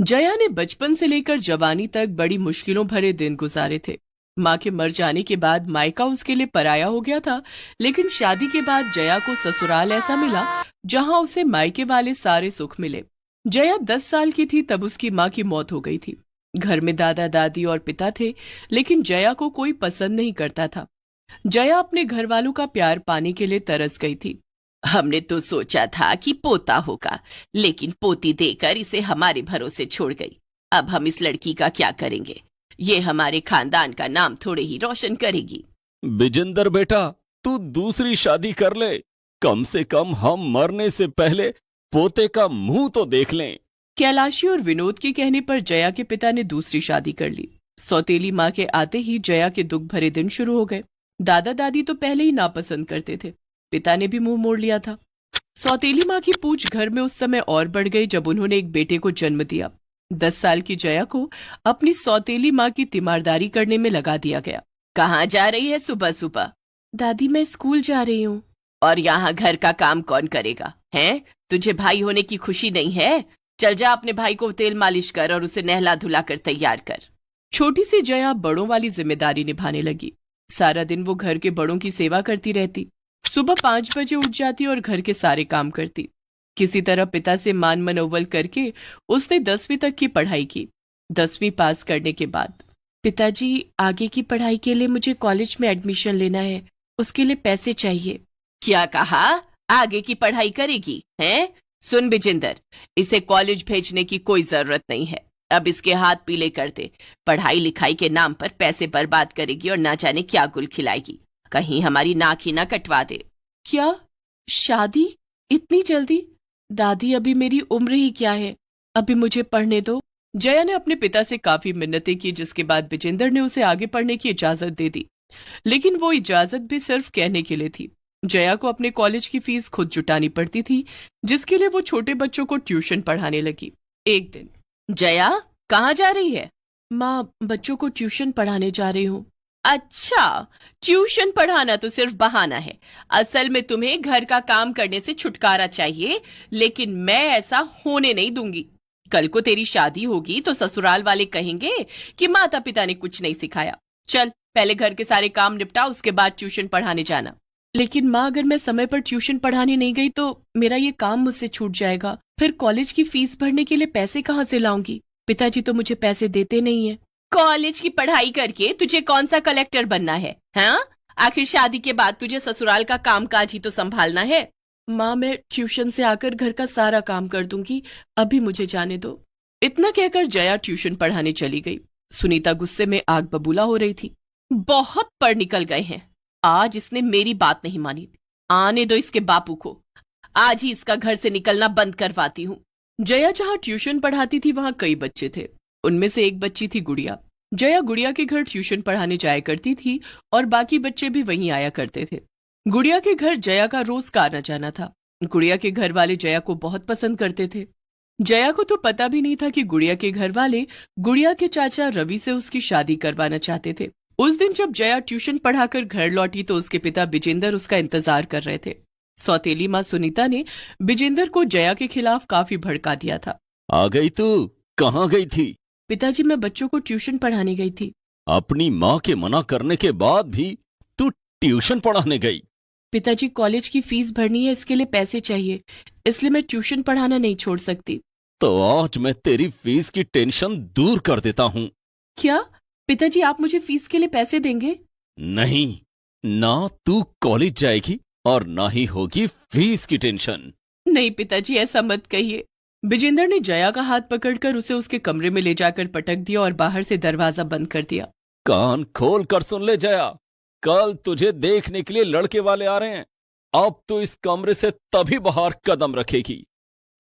जया ने बचपन से लेकर जवानी तक बड़ी मुश्किलों भरे दिन गुजारे थे। माँ के मर जाने के बाद मायका उसके लिए पराया हो गया था, लेकिन शादी के बाद जया को ससुराल ऐसा मिला जहां उसे मायके वाले सारे सुख मिले। जया 10 साल की थी तब उसकी माँ की मौत हो गई थी। घर में दादा दादी और पिता थे, लेकिन जया को कोई पसंद नहीं करता था। जया अपने घर वालों का प्यार पाने के लिए तरस गई थी। हमने तो सोचा था कि पोता होगा, लेकिन पोती देकर इसे हमारे भरोसे छोड़ गई। अब हम इस लड़की का क्या करेंगे? ये हमारे खानदान का नाम थोड़े ही रोशन करेगी। बिजेंदर बेटा, तू दूसरी शादी कर ले। कम से कम हम मरने से पहले पोते का मुंह तो देख लें। कैलाशी और विनोद के कहने पर जया के पिता ने दूसरी शादी कर ली। सौतेली माँ के आते ही जया के दुख भरे दिन शुरू हो गए। दादा दादी तो पहले ही नापसंद करते थे, पिता ने भी मुंह मोड़ लिया था। सौतेली माँ की पूछ घर में उस समय और बढ़ गई जब उन्होंने एक बेटे को जन्म दिया। 10 साल की जया को अपनी सौतेली माँ की तीमारदारी करने में लगा दिया गया। कहाँ जा रही है सुबह सुबह? दादी, मैं स्कूल जा रही हूँ। और यहाँ घर का काम कौन करेगा? हैं? तुझे भाई होने की खुशी नहीं है? चल जा, अपने भाई को तेल मालिश कर और उसे नहला धुला कर तैयार कर। छोटी सी जया बड़ों वाली जिम्मेदारी निभाने लगी। सारा दिन वो घर के बड़ों की सेवा करती रहती। सुबह 5 बजे उठ जाती और घर के सारे काम करती। किसी तरह पिता से मान मनोवल करके उसने 10वीं तक की पढ़ाई की। 10वीं पास करने के बाद, पिताजी, आगे की पढ़ाई के लिए मुझे कॉलेज में एडमिशन लेना है, उसके लिए पैसे चाहिए। क्या कहा? आगे की पढ़ाई करेगी हैं? सुन बिजेंदर, इसे कॉलेज भेजने की कोई जरूरत नहीं है। अब इसके हाथ पीले कर दे। पढ़ाई लिखाई के नाम पर पैसे बर्बाद करेगी और ना जाने क्या गुल खिलाएगी। कहीं हमारी नाक ही ना कटवा दे। क्या? शादी इतनी जल्दी? दादी, अभी मेरी उम्र ही क्या है, अभी मुझे पढ़ने दो। जया ने अपने पिता से काफी मिन्नतें की, जिसके बाद विजेंदर ने उसे आगे पढ़ने की इजाजत दे दी। लेकिन वो इजाजत भी सिर्फ कहने के लिए थी। जया को अपने कॉलेज की फीस खुद जुटानी पड़ती थी, जिसके लिए वो छोटे बच्चों को ट्यूशन पढ़ाने लगी। एक दिन, जया कहाँ जा रही है? माँ, बच्चों को ट्यूशन पढ़ाने जा रही हूँ। अच्छा, ट्यूशन पढ़ाना तो सिर्फ बहाना है। असल में तुम्हें घर का काम करने से छुटकारा चाहिए, लेकिन मैं ऐसा होने नहीं दूंगी। कल को तेरी शादी होगी तो ससुराल वाले कहेंगे कि माता पिता ने कुछ नहीं सिखाया। चल, पहले घर के सारे काम निपटा, उसके बाद ट्यूशन पढ़ाने जाना। लेकिन माँ, अगर मैं समय पर ट्यूशन पढ़ाने नहीं गई तो मेरा ये काम मुझसे छूट जाएगा। फिर कॉलेज की फीस भरने के लिए पैसे कहाँ से लाऊंगी? पिताजी तो मुझे पैसे देते नहीं है। कॉलेज की पढ़ाई करके तुझे कौन सा कलेक्टर बनना है? हाँ, आखिर शादी के बाद तुझे ससुराल का कामकाज ही तो संभालना है। माँ, मैं ट्यूशन से आकर घर का सारा काम कर दूंगी, अभी मुझे जाने दो। इतना कहकर जया ट्यूशन पढ़ाने चली गई। सुनीता गुस्से में आग बबूला हो रही थी। बहुत पढ़ निकल गए हैं, आज इसने मेरी बात नहीं मानी। आने दो इसके बापू को, आज ही इसका घर से निकलना बंद करवाती हूँ। जया जहाँ ट्यूशन पढ़ाती थी वहां कई बच्चे थे। उनमें से एक बच्ची थी गुड़िया। जया गुड़िया के घर ट्यूशन पढ़ाने जाया करती थी और बाकी बच्चे भी वहीं आया करते थे। गुड़िया के घर जया का रोज का आना जाना था। गुड़िया के घर वाले जया को बहुत पसंद करते थे। जया को तो पता भी नहीं था कि गुड़िया के घर वाले गुड़िया के चाचा रवि से उसकी शादी करवाना चाहते थे। उस दिन जब जया ट्यूशन पढ़ाकर घर लौटी तो उसके पिता विजेंदर उसका इंतजार कर रहे थे। सौतेली माँ सुनीता ने विजेंदर को जया के खिलाफ काफी भड़का दिया था। आ गई तू? कहाँ गई थी? पिताजी, मैं बच्चों को ट्यूशन पढ़ाने गई थी। अपनी माँ के मना करने के बाद भी तू ट्यूशन पढ़ाने गई? पिताजी, कॉलेज की फीस भरनी है, इसके लिए पैसे चाहिए, इसलिए मैं ट्यूशन पढ़ाना नहीं छोड़ सकती। तो आज मैं तेरी फीस की टेंशन दूर कर देता हूँ। क्या? पिताजी, आप मुझे फीस के लिए पैसे देंगे? नहीं, ना तू कॉलेज जाएगी और ना ही होगी फीस की टेंशन। नहीं पिताजी, ऐसा मत कहिए। विजेंदर ने जया का हाथ पकड़कर उसे उसके कमरे में ले जाकर पटक दिया और बाहर से दरवाजा बंद कर दिया। कान खोल कर सुन ले जया, कल तुझे देखने के लिए लड़के वाले आ रहे हैं। अब तो इस कमरे से तभी बाहर कदम रखेगी,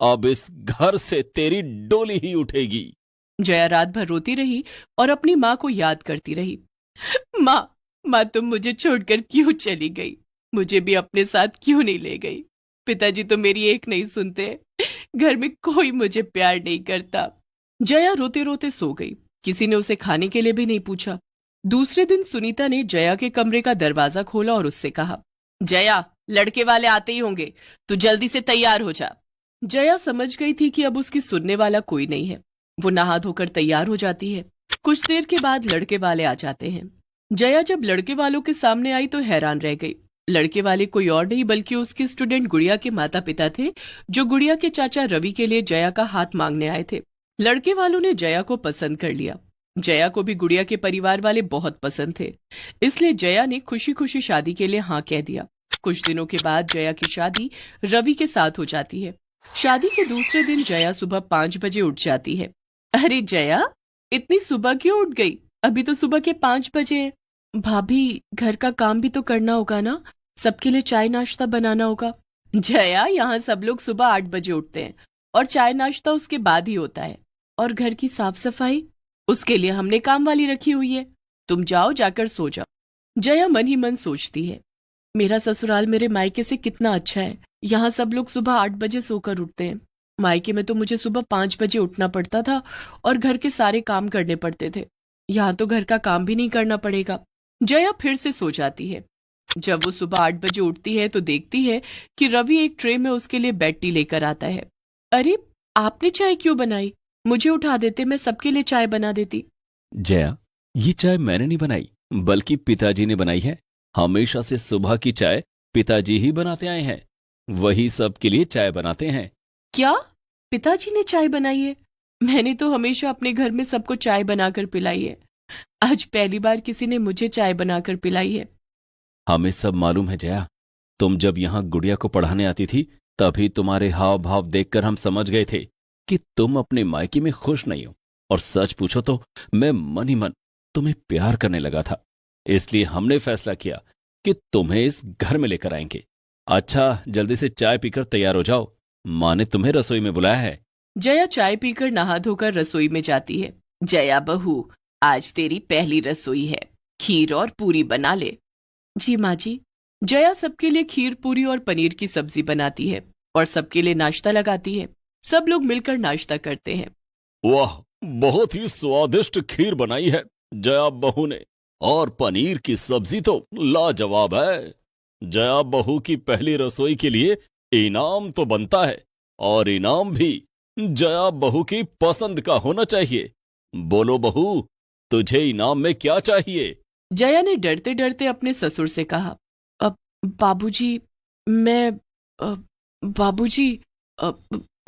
अब इस घर से तेरी डोली ही उठेगी। जया रात भर रोती रही और अपनी माँ को याद करती रही। माँ, माँ, तुम मुझे छोड़कर क्यों चली गई? मुझे भी अपने साथ क्यों नहीं ले गई? पिताजी तो मेरी एक नहीं सुनते, घर में कोई मुझे प्यार नहीं करता। जया रोते रोते सो गई। किसी ने उसे खाने के लिए भी नहीं पूछा। दूसरे दिन सुनीता ने जया के कमरे का दरवाजा खोला और उससे कहा, जया, लड़के वाले आते ही होंगे, तू जल्दी से तैयार हो जा। जया समझ गई थी कि अब उसकी सुनने वाला कोई नहीं है। वो नहा धोकर तैयार हो जाती है। कुछ देर के बाद लड़के वाले आ जाते हैं। जया जब लड़के वालों के सामने आई तो हैरान रह गई। लड़के वाले कोई और नहीं बल्कि उसके स्टूडेंट गुड़िया के माता पिता थे, जो गुड़िया के चाचा रवि के लिए जया का हाथ मांगने आए थे। लड़के वालों ने जया को पसंद कर लिया। जया को भी गुड़िया के परिवार वाले बहुत पसंद थे, इसलिए जया ने खुशी खुशी शादी के लिए हाँ कह दिया। कुछ दिनों के बाद जया की शादी रवि के साथ हो जाती है। शादी के दूसरे दिन जया सुबह 5 बजे उठ जाती है। अरे जया, इतनी सुबह क्यों उठ गई? अभी तो सुबह के 5 बजे हैं। भाभी, घर का काम भी तो करना होगा ना, सबके लिए चाय नाश्ता बनाना होगा। जया, यहाँ सब लोग सुबह 8 बजे उठते हैं और चाय नाश्ता उसके बाद ही होता है। और घर की साफ सफाई, उसके लिए हमने काम वाली रखी हुई है। तुम जाओ, जाकर सो जाओ। जया मन ही मन सोचती है, मेरा ससुराल मेरे मायके से कितना अच्छा है। यहाँ सब लोग सुबह 8 बजे सोकर उठते हैं। मायके में तो मुझे सुबह 5 बजे उठना पड़ता था और घर के सारे काम करने पड़ते थे। यहाँ तो घर का काम भी नहीं करना पड़ेगा। जया फिर से सो जाती है। जब वो सुबह 8 बजे उठती है तो देखती है कि रवि एक ट्रे में उसके लिए बेड टी लेकर आता है। अरे, आपने चाय क्यों बनाई? मुझे उठा देते, मैं सबके लिए चाय बना देती। जया, ये चाय मैंने नहीं बनाई, बल्कि पिताजी ने बनाई है। हमेशा से सुबह की चाय पिताजी ही बनाते आए हैं। वही सबके लिए चाय बनाते हैं। क्या? पिताजी ने चाय बनाई है? मैंने तो हमेशा अपने घर में सबको चाय बनाकर पिलाई है। आज पहली बार किसी ने मुझे चाय बनाकर पिलाई है। हमें सब मालूम है जया। तुम जब यहाँ गुड़िया को पढ़ाने आती थी, तभी तुम्हारे हाव भाव देखकर हम समझ गए थे कि तुम अपने मायके में खुश नहीं हो। और सच पूछो तो मैं मन ही मन तुम्हें प्यार करने लगा था। इसलिए हमने फैसला किया कि तुम्हें इस घर में लेकर आएंगे। अच्छा, जल्दी से चाय पीकर तैयार हो जाओ, माँ ने तुम्हें रसोई में बुलाया है। जया चाय पीकर नहा धोकर रसोई में जाती है। जया बहू, आज तेरी पहली रसोई है, खीर और पूरी बना ले। जी माँ जी। जया सबके लिए खीर, पूरी और पनीर की सब्जी बनाती है और सबके लिए नाश्ता लगाती है। सब लोग मिलकर नाश्ता करते हैं। वाह, बहुत ही स्वादिष्ट खीर बनाई है जया बहू ने, और पनीर की सब्जी तो लाजवाब है। जया बहू की पहली रसोई के लिए इनाम तो बनता है, और इनाम भी जया बहू की पसंद का होना चाहिए। बोलो बहू, तुझे इनाम में क्या चाहिए? जया ने डरते डरते अपने ससुर से कहा, अब बाबूजी, बाबूजी,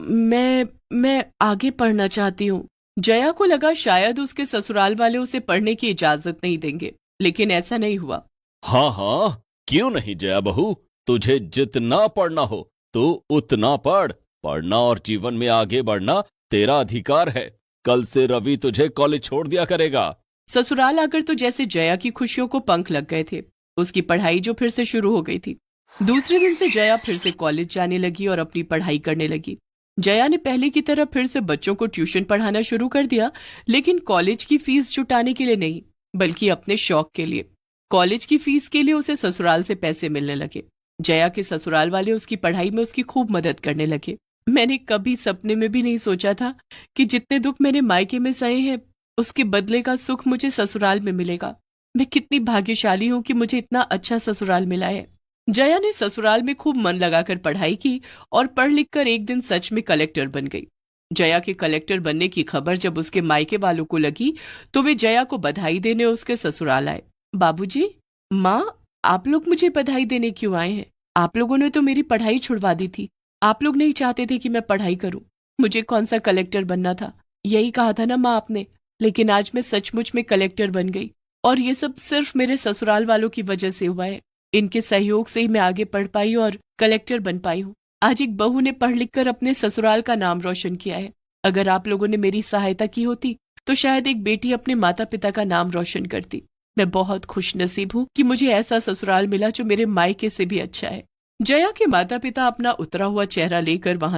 मैं आगे पढ़ना चाहती हूँ। जया को लगा शायद उसके ससुराल वाले उसे पढ़ने की इजाजत नहीं देंगे, लेकिन ऐसा नहीं हुआ। हाँ हाँ, क्यों नहीं जया बहू, तुझे जितना पढ़ना हो तो उतना पढ़। पढ़ना और जीवन में आगे बढ़ना तेरा अधिकार है। कल से रवि तुझे कॉलेज छोड़ दिया करेगा। ससुराल आकर तो जैसे जया की खुशियों को पंख लग गए थे। उसकी पढ़ाई जो फिर से शुरू हो गई थी। दूसरे दिन से जया फिर से कॉलेज जाने लगी और अपनी पढ़ाई करने लगी। जया ने पहले की तरह फिर से बच्चों को ट्यूशन पढ़ाना शुरू कर दिया, लेकिन कॉलेज की फीस जुटाने के लिए नहीं, बल्कि अपने शौक के लिए। कॉलेज की फीस के लिए उसे ससुराल से पैसे मिलने लगे। जया के ससुराल वाले उसकी पढ़ाई में उसकी खूब मदद करने लगे। मैंने कभी सपने में भी नहीं सोचा था कि जितने दुख मैंने मायके में सहे हैं, उसके बदले का सुख मुझे ससुराल में मिलेगा। मैं कितनी भाग्यशाली हूँ कि मुझे इतना अच्छा ससुराल मिला है। जया ने ससुराल में खूब मन लगाकर पढ़ाई की और पढ़ लिख कर एक दिन सच में कलेक्टर बन गई। जया के कलेक्टर बनने की खबर जब उसके मायके वालों को लगी तो वे जया को बधाई देने उसके ससुराल आए। बाबूजी, माँ, आप लोग मुझे बधाई देने क्यों आए हैं? आप लोगों ने तो मेरी पढ़ाई छुड़वा दी थी। आप लोग नहीं चाहते थे कि मैं पढ़ाई करूं। मुझे कौन सा कलेक्टर बनना था, यही कहा था ना माँ आपने। लेकिन आज मैं सचमुच में कलेक्टर बन गई, और ये सब सिर्फ मेरे ससुराल वालों की वजह से हुआ है। इनके सहयोग से ही मैं आगे पढ़ पाई और कलेक्टर बन पाई हूँ। आज एक बहू ने पढ़ लिख कर अपने ससुराल का नाम रोशन किया है। अगर आप लोगों ने मेरी सहायता की होती तो शायद एक बेटी अपने माता पिता का नाम रोशन करती। मैं बहुत खुश नसीब हूँ कि मुझे ऐसा ससुराल मिला जो मेरे मायके से भी अच्छा है। जया के माता पिता अपना उतरा हुआ चेहरा लेकर वहां